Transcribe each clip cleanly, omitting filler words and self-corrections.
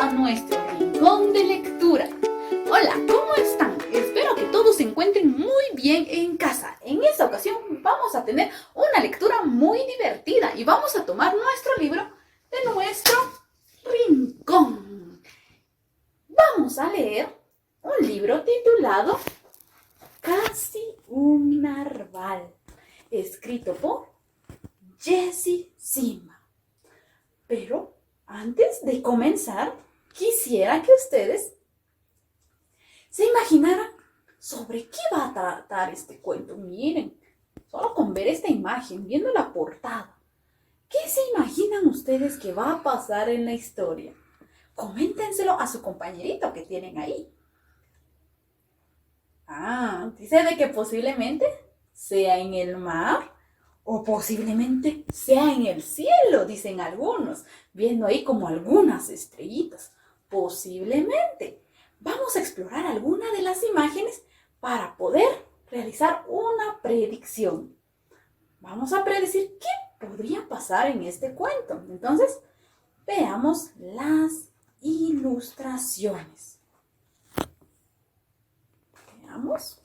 a nuestro rincón de lectura. Hola, ¿cómo están? Espero que todos se encuentren muy bien en casa. En esta ocasión vamos a tener una lectura muy divertida y vamos a tomar nuestro libro de nuestro rincón. Vamos a leer un libro titulado Casi un narval, escrito por Jessie Sima. Pero antes de comenzar, quisiera que ustedes se imaginaran sobre qué va a tratar este cuento. Miren, solo con ver esta imagen, viendo la portada, ¿qué se imaginan ustedes que va a pasar en la historia? Coméntenselo a su compañerito que tienen ahí. Dice de que posiblemente sea en el mar o posiblemente sea en el cielo, dicen algunos, viendo ahí como algunas estrellitas. Posiblemente. Vamos a explorar alguna de las imágenes para poder realizar una predicción. Vamos a predecir qué podría pasar en este cuento. Entonces, veamos las ilustraciones. Veamos.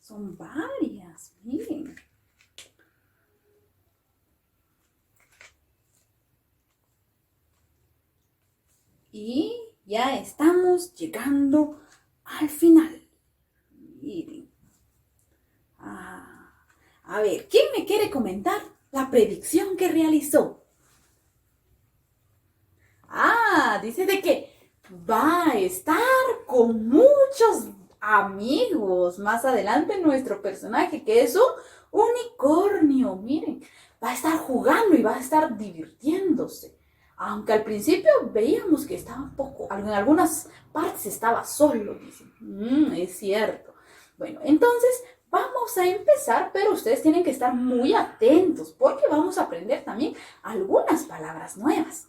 Son varias, miren. Y ya estamos llegando al final. Miren. A ver, ¿quién me quiere comentar la predicción que realizó? Dice de que va a estar con muchos amigos. Más adelante nuestro personaje, que es un unicornio, miren, va a estar jugando y va a estar divirtiéndose. Aunque al principio veíamos que estaba un poco, en algunas partes estaba solo, dicen. Es cierto. Bueno, entonces vamos a empezar, pero ustedes tienen que estar muy atentos porque vamos a aprender también algunas palabras nuevas.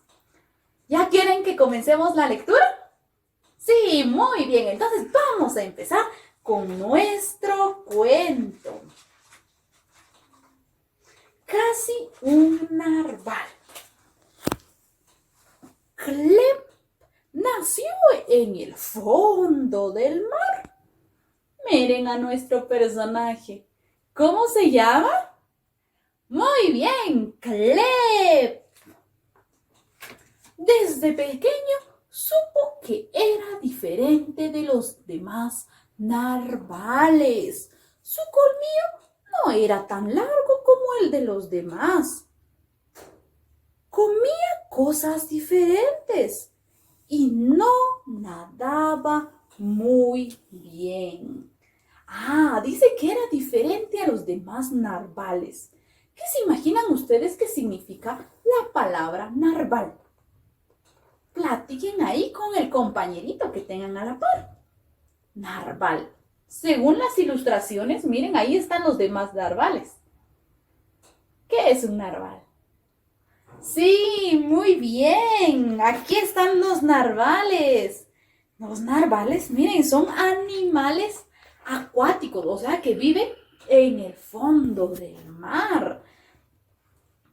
¿Ya quieren que comencemos la lectura? Sí, muy bien. Entonces vamos a empezar con nuestro cuento. Casi un narval. Clep nació en el fondo del mar. Miren a nuestro personaje. ¿Cómo se llama? Muy bien, Clep. Desde pequeño supo que era diferente de los demás narvales. Su colmillo no era tan largo como el de los demás. Comía cosas diferentes y no nadaba muy bien. Dice que era diferente a los demás narvales. ¿Qué se imaginan ustedes que significa la palabra narval? Platiquen ahí con el compañerito que tengan a la par. Narval. Según las ilustraciones, miren, ahí están los demás narvales. ¿Qué es un narval? Sí, muy bien. Aquí están los narvales. Los narvales, miren, son animales acuáticos, o sea, que viven en el fondo del mar,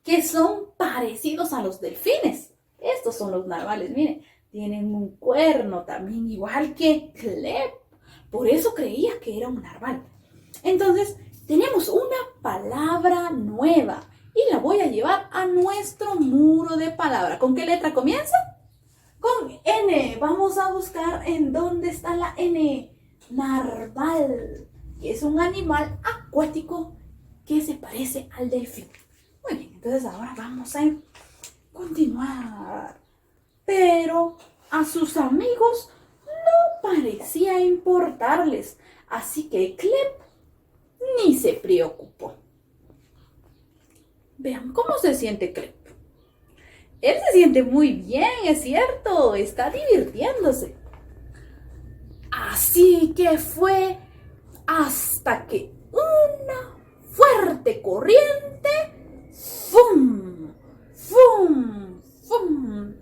que son parecidos a los delfines. Estos son los narvales, miren, tienen un cuerno también, igual que Clep. Por eso creía que era un narval. Entonces, tenemos una palabra nueva y la voy a llevar a nuestro muro de palabra. ¿Con qué letra comienza? Con N. Vamos a buscar en dónde está la N. Narval, que es un animal acuático que se parece al delfín. Muy bien, entonces ahora vamos a continuar. Pero a sus amigos no parecía importarles, así que Clep ni se preocupó. Vean cómo se siente Clep. Él se siente muy bien, es cierto, está divirtiéndose. Así que fue hasta que una fuerte corriente, ¡fum! ¡Fum! ¡Fum!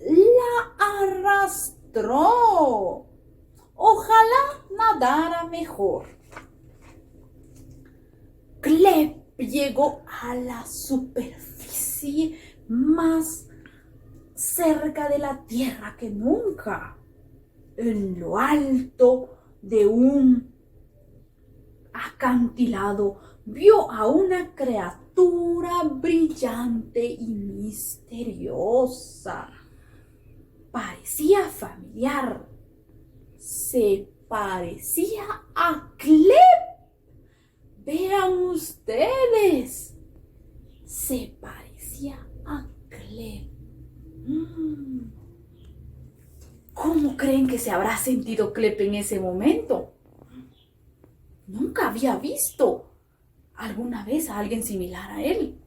La arrastró. Ojalá nadara mejor. Clep llegó a la superficie más cerca de la tierra que nunca. En lo alto de un acantilado vio a una criatura brillante y misteriosa. Parecía familiar. Se parecía a Clep. Vean ustedes. Se parecía a Clep. ¿Cómo creen que se habrá sentido Clep en ese momento? Nunca había visto alguna vez a alguien similar a él.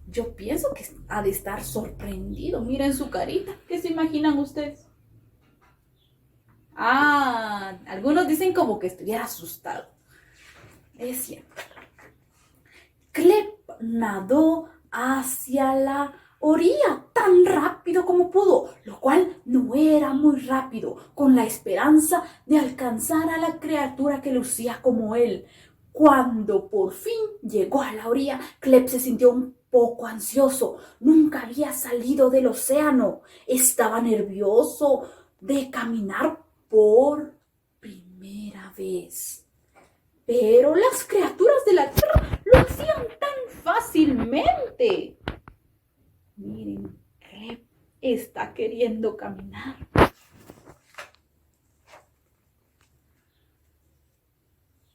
Yo pienso que ha de estar sorprendido. Miren su carita. ¿Qué se imaginan ustedes? Algunos dicen como que estuviera asustado. Es cierto. Clep nadó hacia la orilla tan rápido como pudo, lo cual no era muy rápido, con la esperanza de alcanzar a la criatura que lucía como él. Cuando por fin llegó a la orilla, Clep se sintió un poco ansioso. Nunca había salido del océano. Estaba nervioso de caminar por primera vez. Pero las criaturas de la tierra lo hacían tan fácilmente. Miren, Clep está queriendo caminar.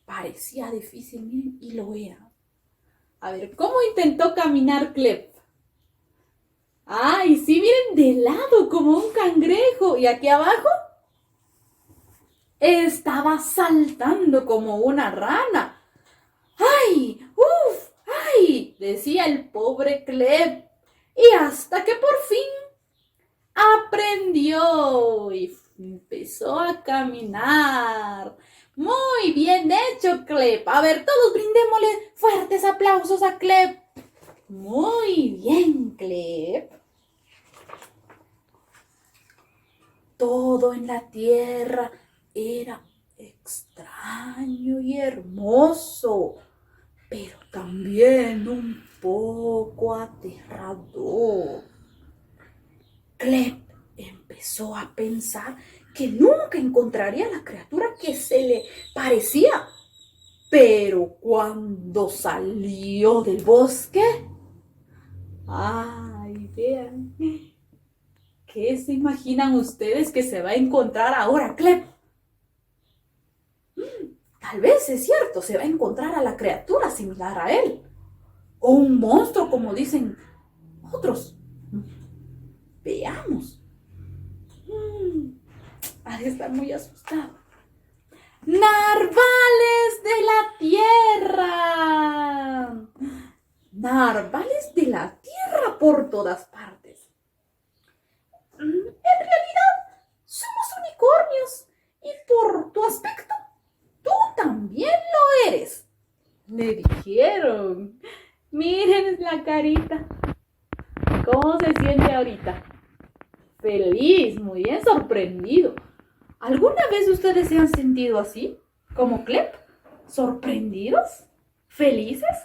Parecía difícil, miren, y lo era. A ver, ¿cómo intentó caminar Clep? ¡Ay, sí, miren, de lado, como un cangrejo! ¿Y aquí abajo? Estaba saltando como una rana. ¡Ay! ¡Uf! ¡Ay! Decía el pobre Clep. Y hasta que por fin aprendió y empezó a caminar. Muy bien hecho, Clep. A ver, todos brindémosle fuertes aplausos a Clep. Muy bien, Clep. Todo en la tierra era extraño y hermoso, pero también un poco aterrador. Clep empezó a pensar que nunca encontraría a la criatura que se le parecía. Pero cuando salió del bosque, ¡ay, vean! ¿Qué se imaginan ustedes que se va a encontrar ahora, Clep? Tal vez es cierto, se va a encontrar a la criatura similar a él. O un monstruo, como dicen otros. Veamos. Ha de estar muy asustado. ¡Narvales de la tierra! Narvales de la tierra por todas partes. En realidad, somos unicornios. Y por tu aspecto, tú también lo eres. Le dijeron. Miren la carita. ¿Cómo se siente ahorita? Feliz, muy bien, sorprendido. ¿Alguna vez ustedes se han sentido así? ¿Como Clep? ¿Sorprendidos? ¿Felices?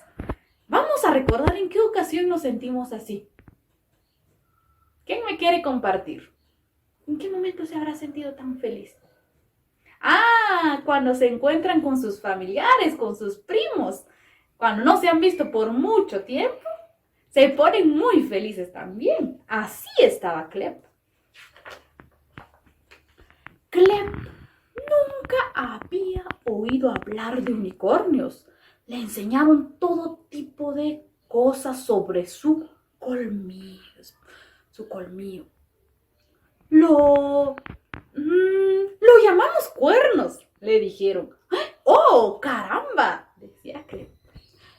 Vamos a recordar en qué ocasión nos sentimos así. ¿Quién me quiere compartir? ¿En qué momento se habrá sentido tan feliz? Cuando se encuentran con sus familiares, con sus primos. Cuando no se han visto por mucho tiempo, se ponen muy felices también. Así estaba Clep. Clep nunca había oído hablar de unicornios. Le enseñaron todo tipo de cosas sobre su colmillo. Lo llamamos cuernos, le dijeron. ¡Oh, caramba!, decía Clep.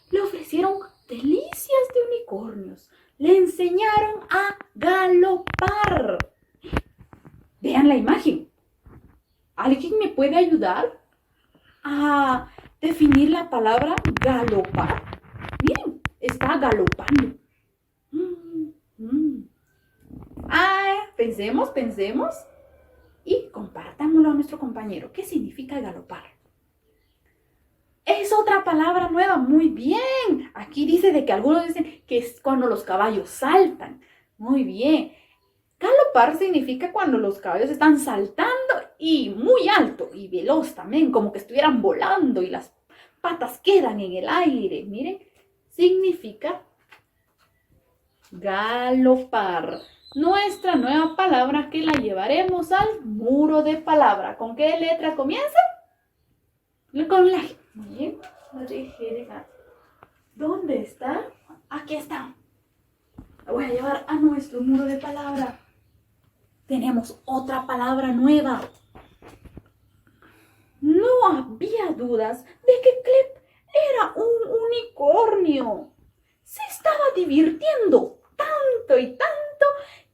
Le ofrecieron delicias de unicornios. Le enseñaron a galopar. Vean la imagen. ¿Alguien me puede ayudar a definir la palabra galopar? Miren, está galopando. Pensemos. y compartámoslo a nuestro compañero. ¿Qué significa galopar? Es otra palabra nueva, muy bien. Aquí dice de que algunos dicen que es cuando los caballos saltan. Muy bien. Galopar significa cuando los caballos están saltando y muy alto y veloz también, como que estuvieran volando y las patas quedan en el aire. Miren, significa galopar. Nuestra nueva palabra que la llevaremos al muro de palabra. ¿Con qué letra comienza? Con la G. Bien, ¿dónde está? Aquí está. La voy a llevar a nuestro muro de palabra. Tenemos otra palabra nueva. No había dudas de que Clep era un unicornio. Se estaba divirtiendo tanto y tanto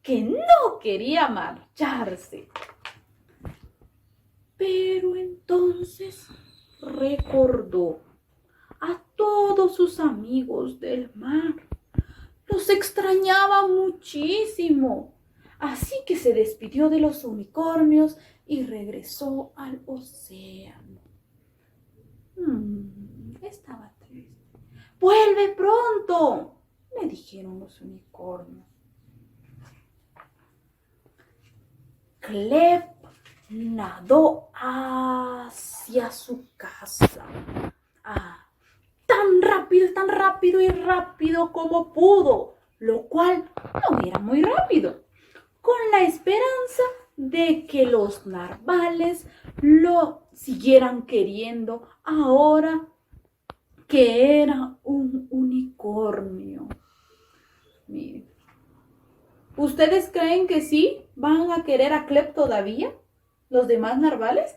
que no quería marcharse. Pero entonces recordó a todos sus amigos del mar. Los extrañaba muchísimo. Así que se despidió de los unicornios y regresó al océano. Estaba triste. ¡Vuelve pronto!, le dijeron los unicornios. Clep nadó hacia su casa. Tan rápido como pudo, lo cual no era muy rápido, con la esperanza de que los narvales lo siguieran queriendo ahora que era un unicornio. Miren. ¿Ustedes creen que sí van a querer a Clep todavía? ¿Los demás narvales?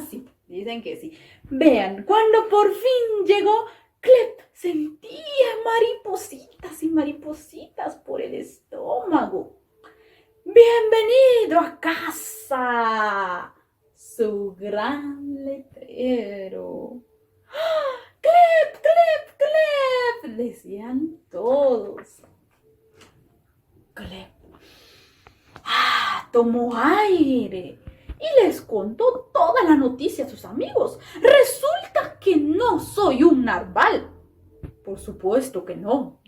Sí, dicen que sí. Vean, cuando por fin llegó, Clep sentía maripositas y maripositas por el estómago. ¡Bienvenido a casa! Su gran letrero. ¡Clep, Clep, Clep!, decían todos. Clep tomó aire y les contó toda la noticia a sus amigos. Resulta que no soy un narval. Por supuesto que no.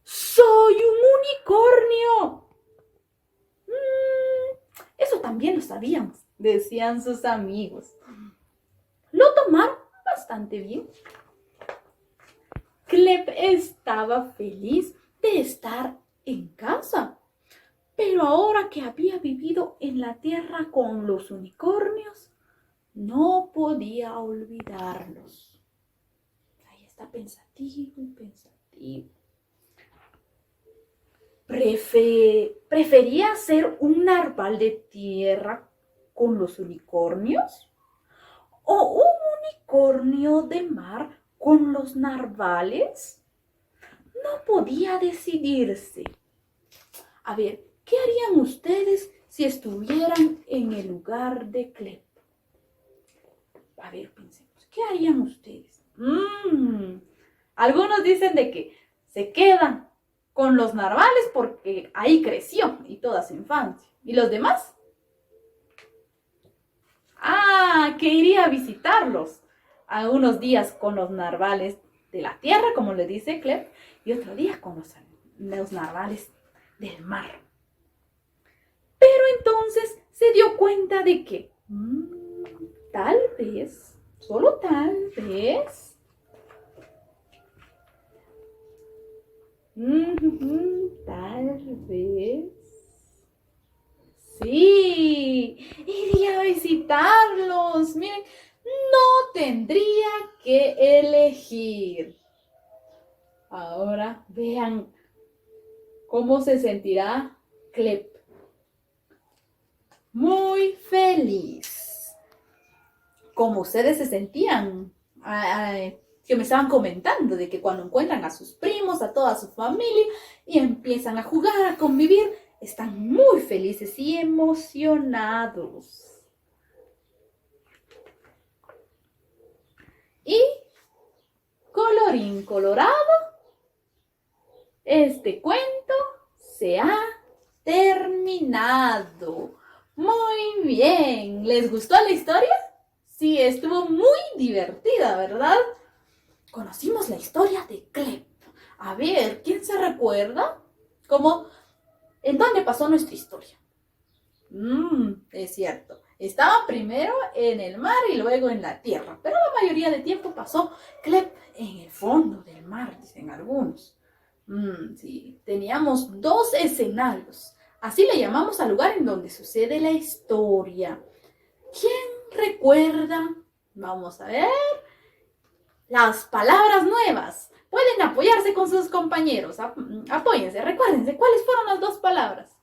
Soy un unicornio. Eso también lo sabíamos, decían sus amigos. Lo tomaron bastante bien. Clep estaba feliz de estar en casa. Pero ahora que había vivido en la tierra con los unicornios, no podía olvidarlos. Ahí está pensativo. ¿Prefería ser un narval de tierra con los unicornios? ¿O un unicornio de mar con los narvales? No podía decidirse. A ver, ¿qué harían ustedes si estuvieran en el lugar de Clep? A ver, pensemos, ¿qué harían ustedes? Algunos dicen de que se quedan con los narvales porque ahí creció y toda su infancia. ¿Y los demás? Que iría a visitarlos a unos días con los narvales de la tierra, como le dice Clep, y otro día con los narvales del mar. Pero entonces se dio cuenta de que tal vez, solo tal vez, tal vez, sí, iría a visitarlos. Miren, no tendría que elegir. Ahora vean cómo se sentirá Clep. Muy feliz. Como ustedes se sentían, que me estaban comentando de que cuando encuentran a sus primos, a toda su familia y empiezan a jugar, a convivir, están muy felices y emocionados. Y colorín colorado, este cuento se ha terminado. terminado. Muy bien. ¿Les gustó la historia? Sí, estuvo muy divertida, ¿verdad? Conocimos la historia de Clep. A ver, ¿quién se recuerda? ¿En dónde pasó nuestra historia? Es cierto. Estaba primero en el mar y luego en la tierra, pero la mayoría de tiempo pasó Clep en el fondo del mar, dicen algunos. Sí, teníamos 2 escenarios. Así le llamamos al lugar en donde sucede la historia. ¿Quién recuerda? Vamos a ver. Las palabras nuevas. Pueden apoyarse con sus compañeros. Apóyense, recuérdense cuáles fueron las 2 palabras.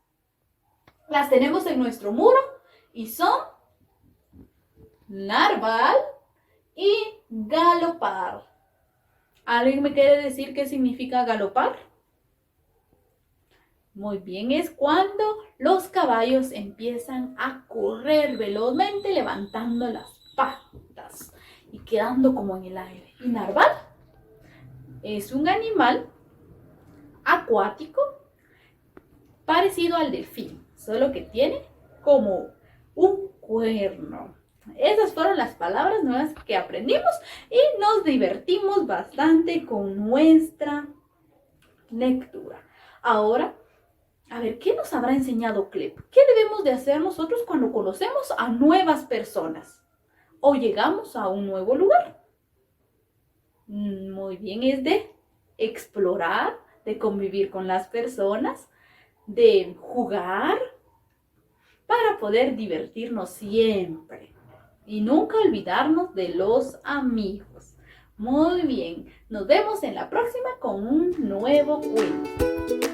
Las tenemos en nuestro muro y son narval y galopar. ¿Alguien me quiere decir qué significa galopar? Muy bien, es cuando los caballos empiezan a correr velozmente levantando las patas y quedando como en el aire. Y narval es un animal acuático parecido al delfín, solo que tiene como un cuerno. Esas fueron las palabras nuevas que aprendimos y nos divertimos bastante con nuestra lectura. Ahora, a ver, ¿qué nos habrá enseñado Clep? ¿Qué debemos de hacer nosotros cuando conocemos a nuevas personas o llegamos a un nuevo lugar? Muy bien, es de explorar, de convivir con las personas, de jugar para poder divertirnos siempre y nunca olvidarnos de los amigos. Muy bien, nos vemos en la próxima con un nuevo cuento.